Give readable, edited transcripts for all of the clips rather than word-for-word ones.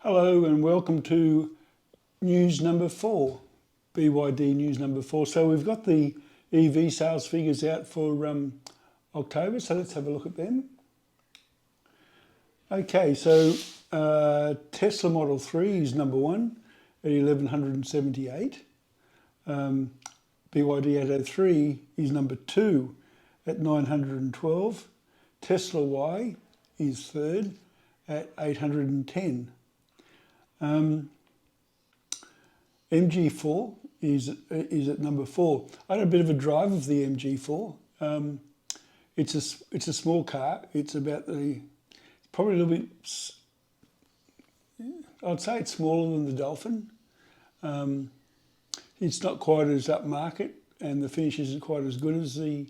Hello and welcome to news number 4, BYD News number 4. So we've got the EV sales figures out for October, so let's have a look at them. Okay, so Tesla Model 3 is number 1 at 1,178. BYD Atto 3 is number 2 at 912. Tesla Y is third at 810. MG4 is at number 4. I had a bit of a drive of the MG4. It's a small car. It's about probably a little bit. I'd say it's smaller than the Dolphin. It's not quite as upmarket, and the finish isn't quite as good as the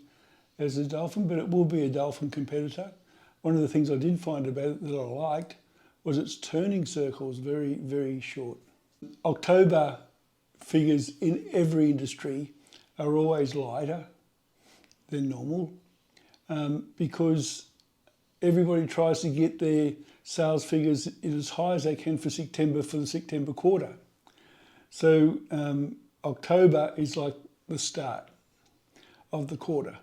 Dolphin, but it will be a Dolphin competitor. One of the things I did find about it that I liked was its turning circles very, very short. October figures in every industry are always lighter than normal because everybody tries to get their sales figures as high as they can for the September quarter. So October is like the start of the quarter.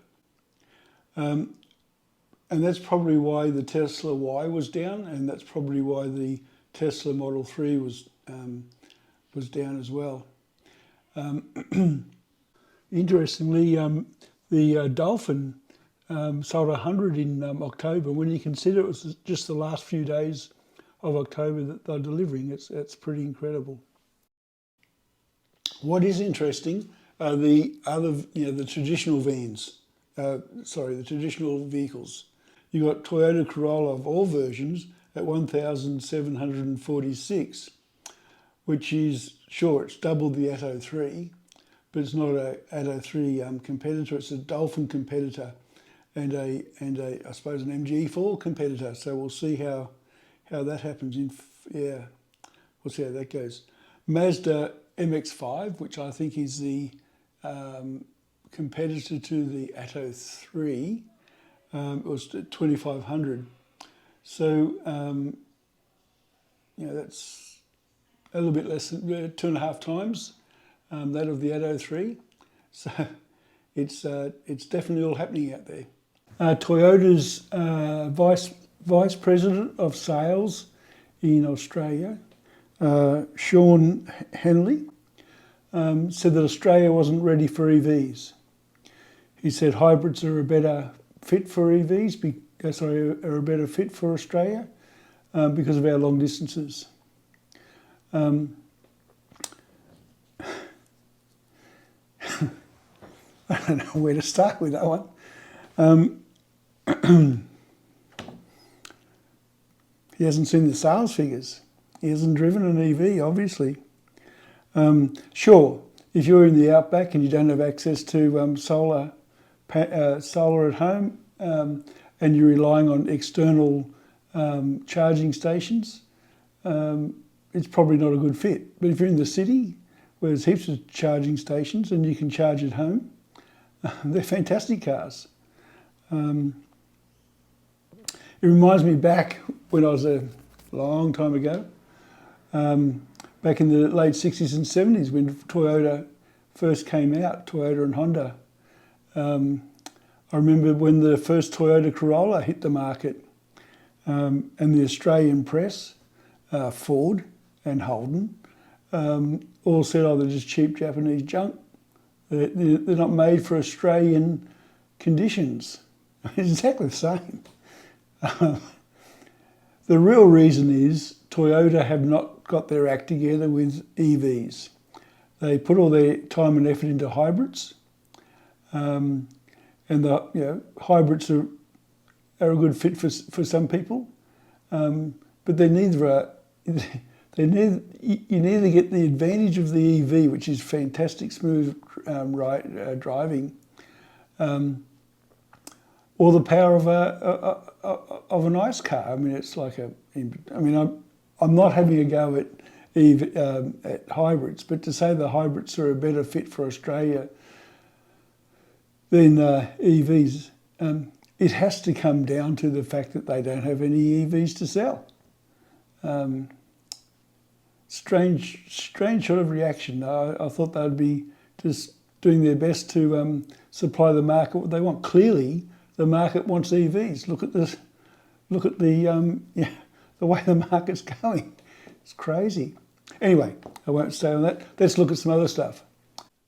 And that's probably why the Tesla Y was down, and that's probably why the Tesla Model 3 was down as well. Interestingly, the Dolphin sold 100 in October. When you consider it was just the last few days of October that they're delivering, it's pretty incredible. What is interesting are the traditional vans. The traditional vehicles. You've got Toyota Corolla of all versions at 1,746, which is, sure, it's double the Atto 3, but it's not an Atto 3 competitor. It's a Dolphin competitor and I suppose an MG4 competitor. So we'll see how that happens. We'll see how that goes. Mazda MX-5, which I think is the competitor to the Atto 3, it was 2,500. So, that's a little bit less than 2.5 times that of the Atto 3. So it's definitely all happening out there. Toyota's Vice President of Sales in Australia, Sean Henley, said that Australia wasn't ready for EVs. He said hybrids are a better fit for EVs, are a better fit for Australia because of our long distances. I don't know where to start with that one. He hasn't seen the sales figures. He hasn't driven an EV, obviously. Sure, if you're in the outback and you don't have access to solar at home and you're relying on external charging stations, it's probably not a good fit. But if you're in the city where there's heaps of charging stations and you can charge at home, they're fantastic cars. It reminds me back when I was a long time ago, back in the late 60s and 70s when Toyota first came out, Toyota and Honda. I remember when the first Toyota Corolla hit the market and the Australian press, Ford and Holden, all said, oh, they're just cheap Japanese junk. They're not made for Australian conditions. It's exactly the same. The real reason is Toyota have not got their act together with EVs. They put all their time and effort into hybrids. And hybrids are a good fit for some people, but they neither are. You neither get the advantage of the EV, which is fantastic smooth driving, or the power of an ICE car. I mean, it's like I'm not having a go at hybrids, but to say the hybrids are a better fit for Australia than EVs, it has to come down to the fact that they don't have any EVs to sell. strange sort of reaction. I thought they'd be just doing their best to supply the market what they want. Clearly, the market wants EVs. Look at this. Look at the the way the market's going. It's crazy. Anyway, I won't stay on that. Let's look at some other stuff.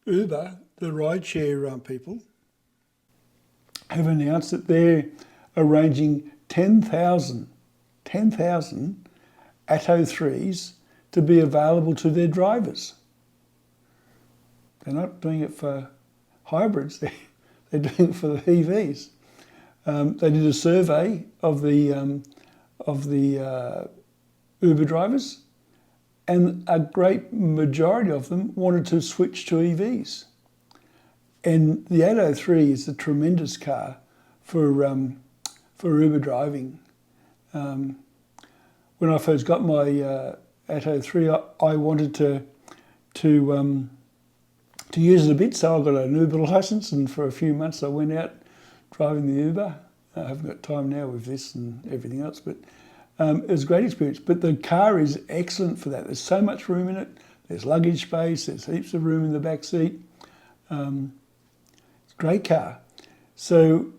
Uber, the rideshare people, have announced that they're arranging 10,000 Atto 3s to be available to their drivers. They're not doing it for hybrids, they're doing it for the EVs. They did a survey of the Uber drivers, and a great majority of them wanted to switch to EVs. And the Atto 3 is a tremendous car for Uber driving. When I first got my Atto 3, I wanted to use it a bit, so I got an Uber license, and for a few months I went out driving the Uber. I haven't got time now with this and everything else, but it was a great experience. But the car is excellent for that. There's so much room in it. There's luggage space. There's heaps of room in the back seat. It's a great car. So,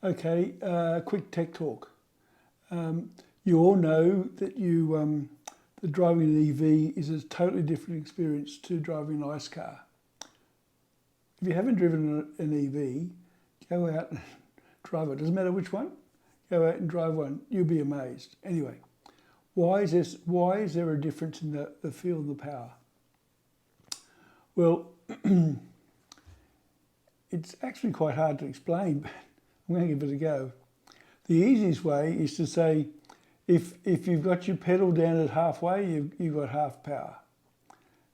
okay, quick tech talk. You all know that that driving an EV is a totally different experience to driving an ICE car. If you haven't driven an EV, go out and drive it. Doesn't matter which one. Go out and drive one. You'll be amazed. Anyway, why is there a difference in the feel and the power? Well, it's actually quite hard to explain, but I'm going to give it a go. The easiest way is to say, if you've got your pedal down at halfway, you've got half power.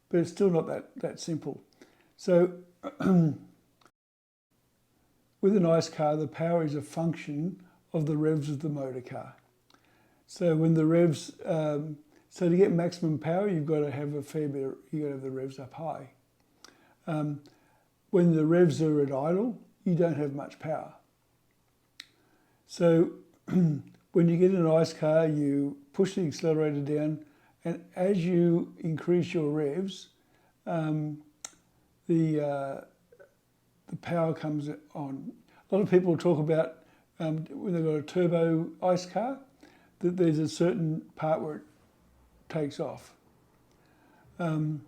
But it's still not that simple. So with an ICE car, the power is a function of the revs of the motor car. So when the revs, so to get maximum power, you've got to have a fair bit, you've got to have the revs up high. When the revs are at idle, you don't have much power. So when you get in an ICE car, you push the accelerator down, and as you increase your revs, the power comes on. A lot of people talk about when they've got a turbo ICE car, that there's a certain part where it takes off. In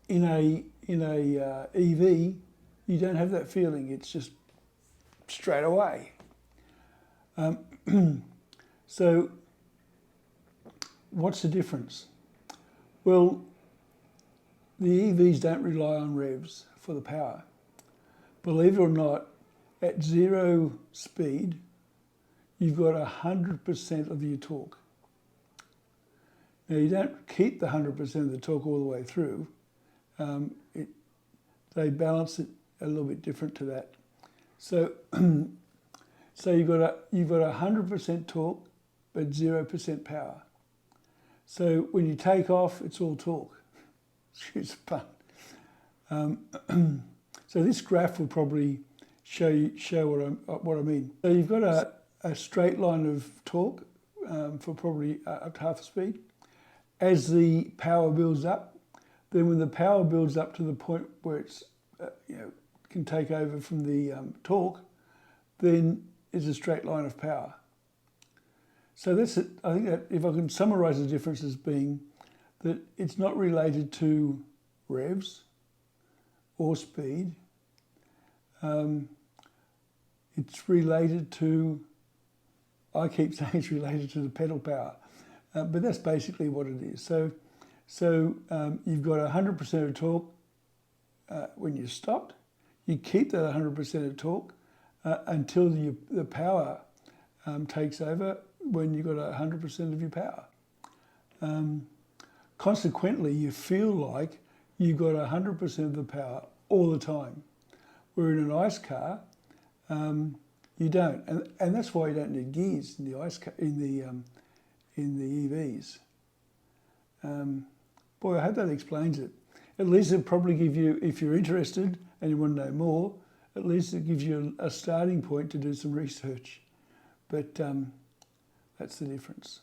a EV, you don't have that feeling. It's just straight away. So what's the difference? Well, the EVs don't rely on revs for the power. Believe it or not, at zero speed, you've got 100% of your torque. Now, you don't keep the 100% of the torque all the way through. They balance it a little bit different to that. So, you've got 100% torque, but 0% power. So when you take off, it's all torque. Excuse the pun. So this graph will probably show what I mean. So you've got a straight line of torque for probably up to half the speed. As the power builds up, then when the power builds up to the point where it's can take over from the torque, then it's a straight line of power. So that's it. I think that if I can summarise the difference as being that it's not related to revs or speed. It's related to, I keep saying it's related to the pedal power, but that's basically what it is. So you've got 100% of torque when you're stopped. You keep that 100% of torque until the power takes over when you've got 100% of your power. Consequently, you feel like you've got 100% of the power all the time. Where in an ICE car, you don't, and that's why you don't need gears in the ICE car, in the EVs. Boy, I hope that explains it. At least it'll probably give you, if you're interested and you want to know more, at least it gives you a starting point to do some research. But that's the difference.